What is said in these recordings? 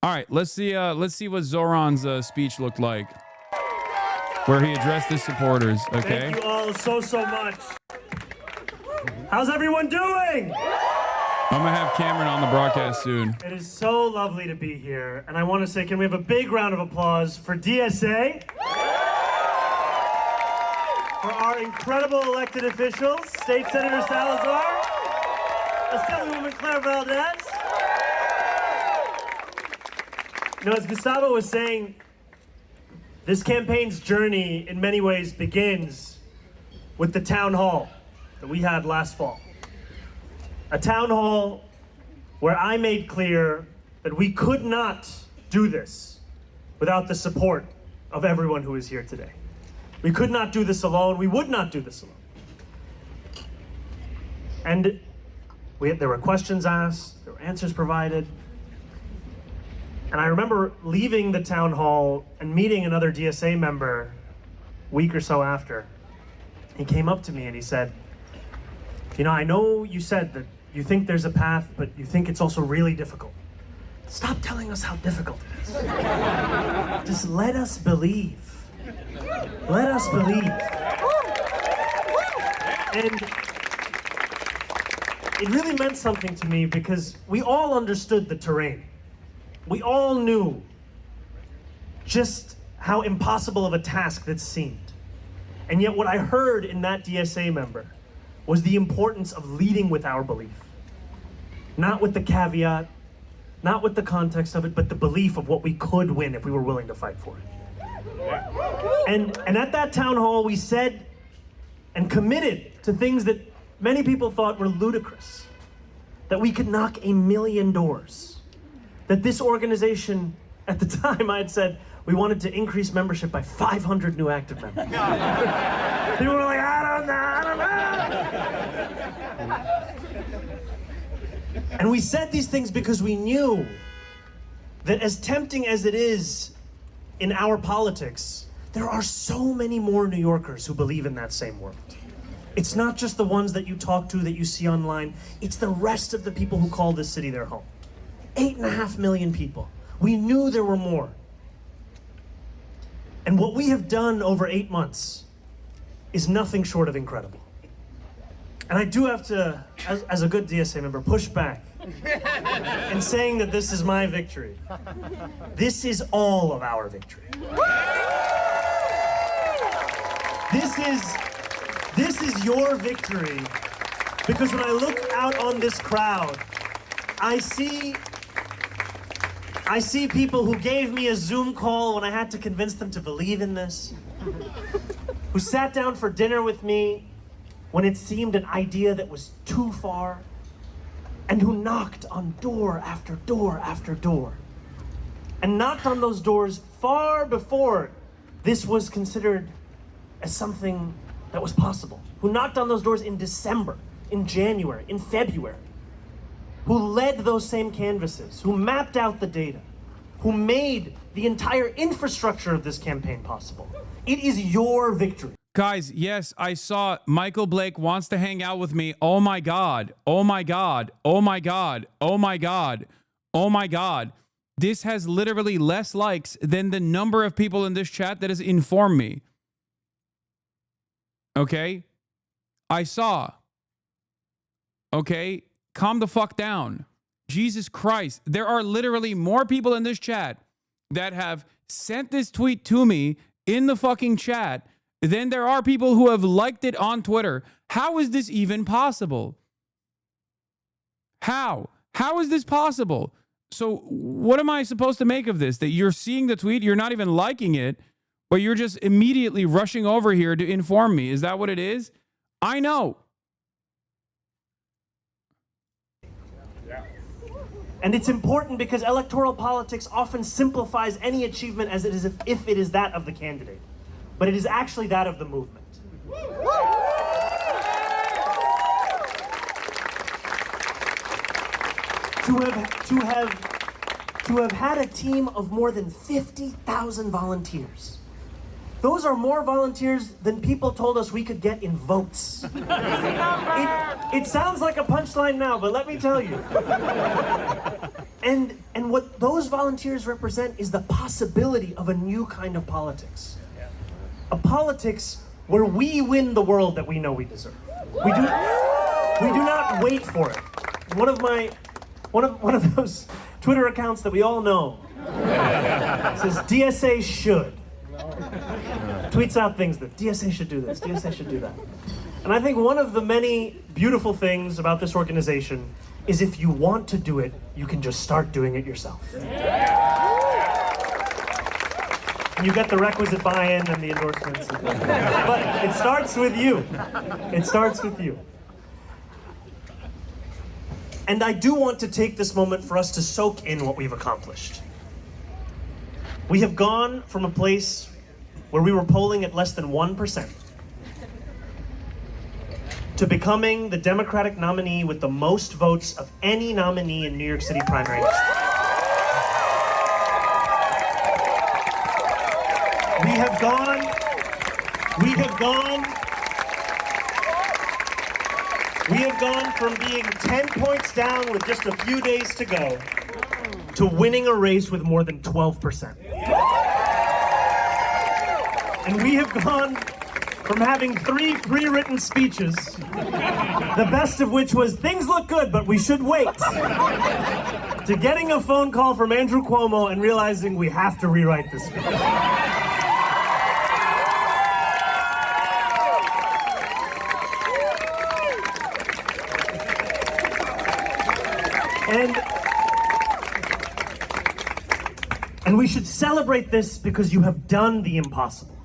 All right, let's see what Zoran's speech looked like, where he addressed his supporters. Okay. Thank you all so much. How's everyone doing? I'm gonna have Cameron on the broadcast soon. It is so lovely to be here, and I want to say, can we have a big round of applause for DSA? For our incredible elected officials, State Senator Salazar, Assemblywoman Claire Valdez. You know, as Gustavo was saying, this campaign's journey in many ways begins with the town hall that we had last fall. A town hall where I made clear that we could not do this without the support of everyone who is here today. We could not do this alone. We would not do this alone. And there were questions asked, there were answers provided. And I remember leaving the town hall and meeting another DSA member a week or so after. He came up to me and he said, you know, I know you said that you think there's a path, but you think it's also really difficult. Stop telling us how difficult it is. Just let us believe. Let us believe. And it really meant something to me because we all understood the terrain. We all knew just how impossible of a task that seemed. And yet what I heard in that DSA member was the importance of leading with our belief. Not with the caveat, not with the context of it, but the belief of what we could win if we were willing to fight for it. And at that town hall, we said and committed to things that many people thought were ludicrous. That we could knock 1 million doors. That this organization, at the time I had said, we wanted to increase membership by 500 new active members. People were like, I don't know. And we said these things because we knew that as tempting as it is in our politics, there are so many more New Yorkers who believe in that same world. It's not just the ones that you talk to, that you see online. It's the rest of the people who call this city their home. 8.5 million people. We knew there were more. And what we have done over 8 months is nothing short of incredible. And I do have to, as a good DSA member, push back in saying that this is my victory. This is all of our victory. This is your victory, because when I look out on this crowd, I see people who gave me a Zoom call when I had to convince them to believe in this, who sat down for dinner with me when it seemed an idea that was too far, and who knocked on door after door after door, and knocked on those doors far before this was considered as something that was possible, who knocked on those doors in December, in January, in February, who led those same canvases, who mapped out the data, who made the entire infrastructure of this campaign possible. It is your victory. Guys, yes, I saw Michael Blake wants to hang out with me. Oh my God. Oh my God. Oh my God. Oh my God. Oh my God. This has literally less likes than the number of people in this chat that has informed me. Okay? I saw. Okay? Calm the fuck down. Jesus Christ. There are literally more people in this chat that have sent this tweet to me in the fucking chat than there are people who have liked it on Twitter. How is this even possible? How? How is this possible? So what am I supposed to make of this? That you're seeing the tweet, you're not even liking it, but you're just immediately rushing over here to inform me. Is that what it is? I know. And it's important because electoral politics often simplifies any achievement as it is if it is that of the candidate. But it is actually that of the movement. To have had a team of more than 50,000 volunteers. Those are more volunteers than people told us we could get in votes. It sounds like a punchline now, but let me tell you. And what those volunteers represent is the possibility of a new kind of politics. A politics where we win the world that we know we deserve. We do not wait for it. One of those Twitter accounts that we all know says DSA should. Tweets out things that DSA should do this, DSA should do that. And I think one of the many beautiful things about this organization is if you want to do it, you can just start doing it yourself. And you get the requisite buy-in and the endorsements. But it starts with you. It starts with you. And I do want to take this moment for us to soak in what we've accomplished. We have gone from a place where we were polling at less than 1% to becoming the Democratic nominee with the most votes of any nominee in New York City primary history. We have gone from being 10 points down with just a few days to go to winning a race with more than 12%. And we have gone from having 3 pre-written speeches, the best of which was, things look good, but we should wait, to getting a phone call from Andrew Cuomo and realizing we have to rewrite this speech. And we should celebrate this because you have done the impossible.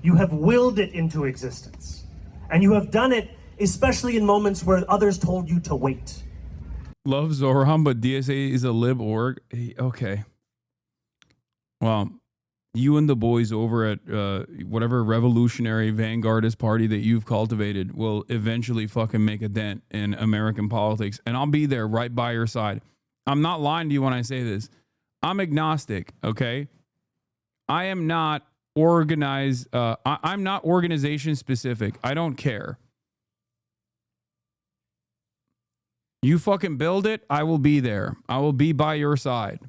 You have willed it into existence. And you have done it especially in moments where others told you to wait. Love Zohran, but DSA is a lib org. Okay. Well, you and the boys over at whatever revolutionary vanguardist party that you've cultivated will eventually fucking make a dent in American politics. And I'll be there right by your side. I'm not lying to you when I say this. I'm agnostic, okay? I am not organized. I'm not organization specific. I don't care. You fucking build it, I will be there. I will be by your side.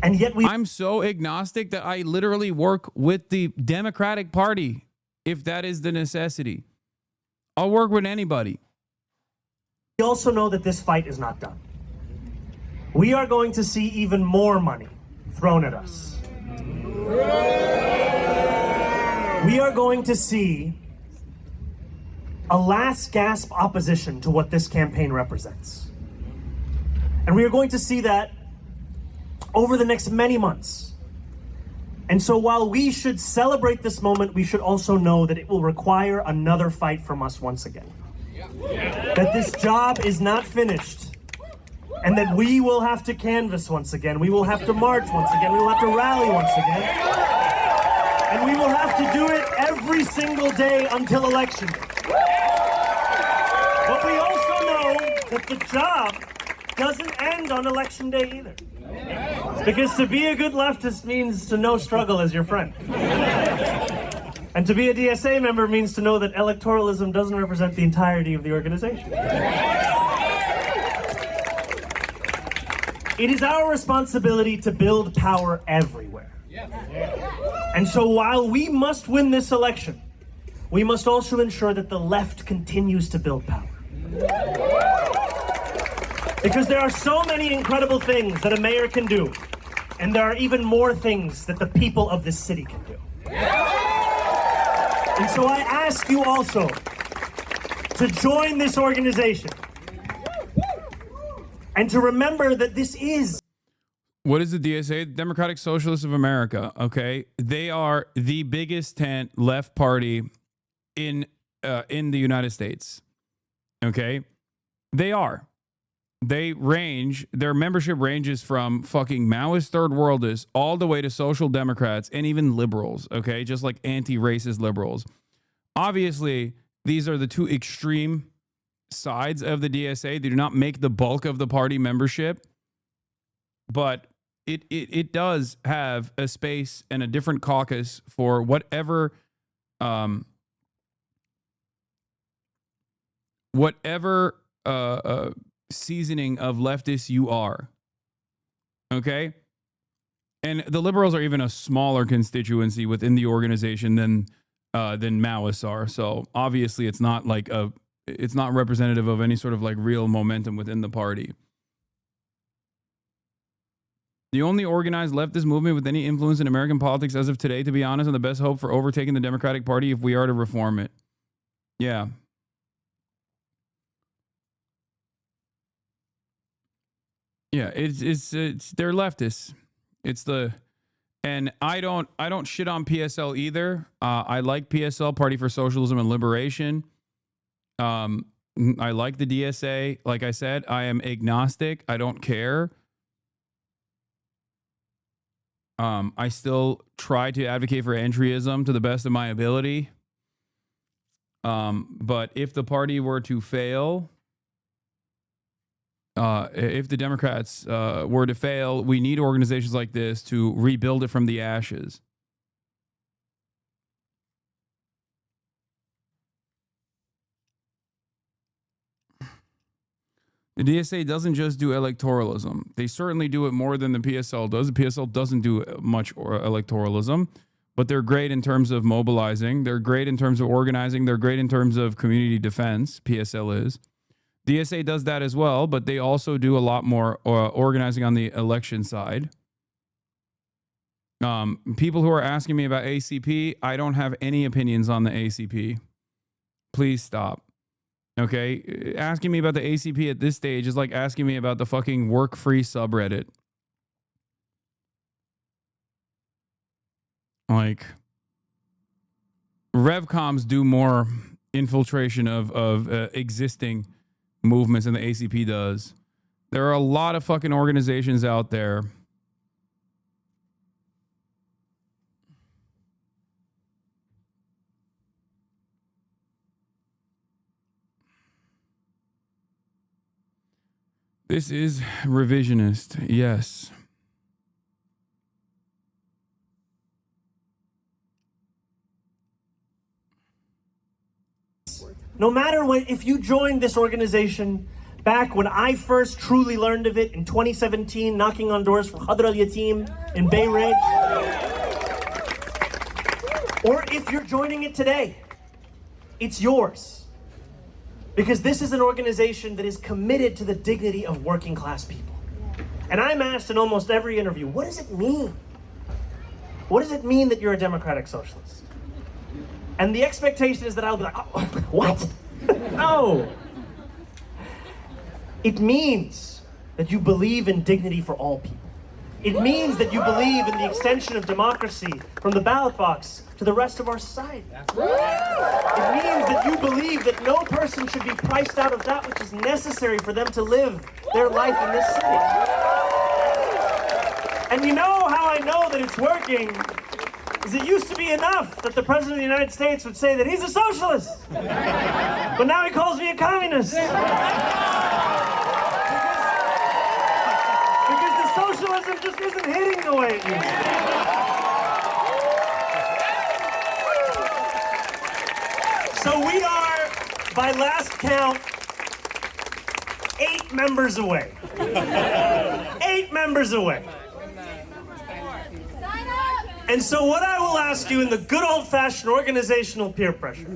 And yet I'm so agnostic that I literally work with the Democratic Party if that is the necessity. I'll work with anybody. We also know that this fight is not done. We are going to see even more money thrown at us. We are going to see a last gasp opposition to what this campaign represents. And we are going to see that over the next many months. And so while we should celebrate this moment, we should also know that it will require another fight from us once again. That this job is not finished. And that we will have to canvass once again. We will have to march once again. We will have to rally once again. And we will have to do it every single day until election day. But we also know that the job doesn't end on election day either. Because to be a good leftist means to know struggle as your friend. And to be a DSA member means to know that electoralism doesn't represent the entirety of the organization. It is our responsibility to build power everywhere. And so while we must win this election, we must also ensure that the left continues to build power. Because there are so many incredible things that a mayor can do, and there are even more things that the people of this city can do. And so I ask you also to join this organization and to remember that this is... What is the DSA? Democratic Socialists of America, okay? They are the biggest tent left party in the United States, okay? They are. They range, their membership ranges from fucking Maoist third worldists all the way to social democrats and even liberals, okay? Just like anti-racist liberals. Obviously, these are the two extreme sides of the DSA. They do not make the bulk of the party membership, but it does have a space and a different caucus for whatever seasoning of leftists you are. Okay? And the liberals are even a smaller constituency within the organization than Maoists are. So obviously it's not representative of any sort of like real momentum within the party. The only organized leftist movement with any influence in American politics as of today, to be honest, and the best hope for overtaking the Democratic Party if we are to reform it. Yeah. Yeah, it's they're leftists. And I don't shit on PSL either. I like PSL, Party for Socialism and Liberation. I like the DSA. Like I said, I am agnostic. I don't care. I still try to advocate for entryism to the best of my ability. But if the party were to fail, if the Democrats were to fail, we need organizations like this to rebuild it from the ashes. The DSA doesn't just do electoralism. They certainly do it more than the PSL does. The PSL doesn't do much electoralism, but they're great in terms of mobilizing. They're great in terms of organizing. They're great in terms of community defense. PSL is. DSA does that as well, but they also do a lot more organizing on the election side. People who are asking me about ACP, I don't have any opinions on the ACP. Please stop. Okay? Asking me about the ACP at this stage is like asking me about the fucking work-free subreddit. Like, RevComs do more infiltration of existing movements than the ACP does. There are a lot of fucking organizations out there. This is revisionist, yes. No matter what, if you joined this organization back when I first truly learned of it in 2017, knocking on doors for Khadr al-Yatim in Bay Ridge, or if you're joining it today, it's yours. Because this is an organization that is committed to the dignity of working class people. And I'm asked in almost every interview, what does it mean? What does it mean that you're a democratic socialist? And the expectation is that I'll be like, oh, what? No. It means that you believe in dignity for all people. It means that you believe in the extension of democracy from the ballot box to the rest of our society. It means that you believe that no person should be priced out of that which is necessary for them to live their life in this city. And you know how I know that it's working is it used to be enough that the President of the United States would say that he's a socialist. But now he calls me a communist. Because the socialism just isn't hitting the way it used to. So we are, by last count, 8 members away. 8 members away. And so what I will ask you in the good old-fashioned organizational peer pressure,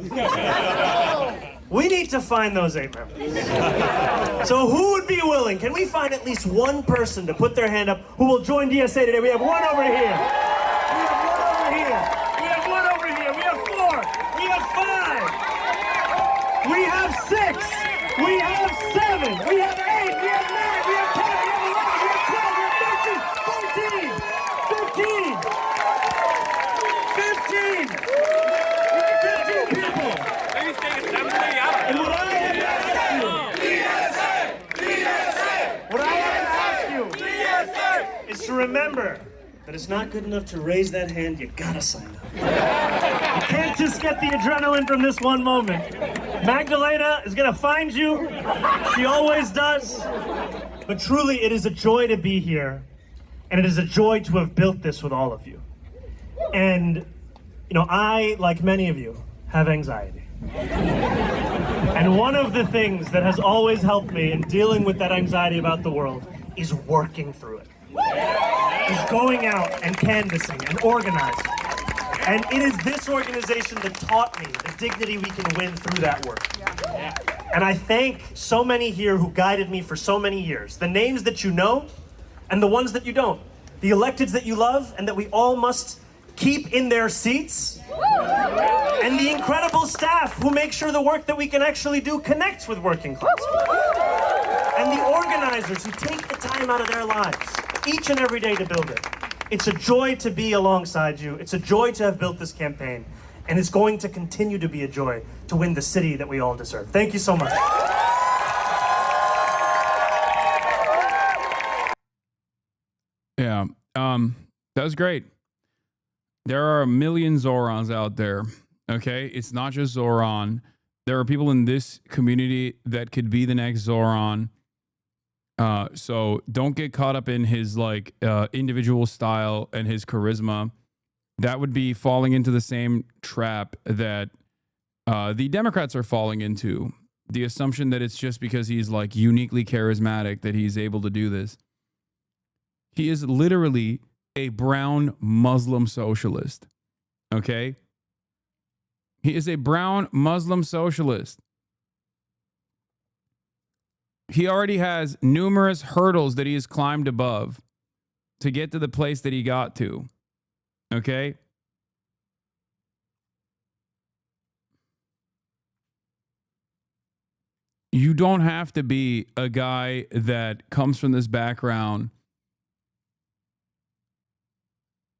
we need to find those 8 members. So who would be willing? Can we find at least one person to put their hand up who will join DSA today? We have one over here. We have one over here. We have one over here. We have 4. We have 5. We have 6. We have 7. We have 8. We have 9. We have 10. We have 11. We have 12. We have 13. 14. 15. 15 people. And what I have to ask you is to remember that it's not good enough to raise that hand, you gotta sign up. You can't just get the adrenaline from this one moment. Magdalena is gonna find you. She always does. But truly, it is a joy to be here. And it is a joy to have built this with all of you. And, you know, I, like many of you, have anxiety. And one of the things that has always helped me in dealing with that anxiety about the world is working through it. Is going out and canvassing and organizing. And it is this organization that taught me the dignity we can win through that work. And I thank so many here who guided me for so many years. The names that you know and the ones that you don't. The electeds that you love and that we all must keep in their seats. And the incredible staff who make sure the work that we can actually do connects with working class people. And the organizers who take the time out of their lives each and every day to build it. It's a joy to be alongside you. It's a joy to have built this campaign. And it's going to continue to be a joy to win the city that we all deserve. Thank you so much. Yeah, that was great. There are a million Zorons out there, okay? It's not just Zoran. There are people in this community that could be the next Zoran. So don't get caught up in his like individual style and his charisma. That would be falling into the same trap that the Democrats are falling into. The assumption that it's just because he's like uniquely charismatic that he's able to do this. He is literally a brown Muslim socialist. Okay? He is a brown Muslim socialist. He already has numerous hurdles that he has climbed above to get to the place that he got to. Okay? You don't have to be a guy that comes from this background.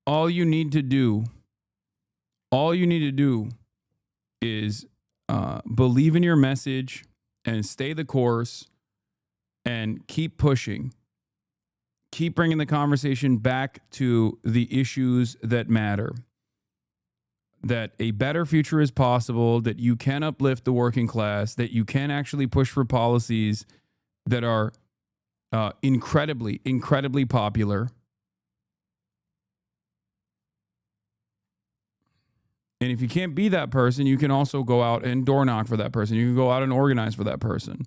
All you need to do is believe in your message and stay the course and keep pushing. Keep bringing the conversation back to the issues that matter. That a better future is possible, that you can uplift the working class, that you can actually push for policies that are incredibly, incredibly popular. And if you can't be that person, you can also go out and door knock for that person. You can go out and organize for that person.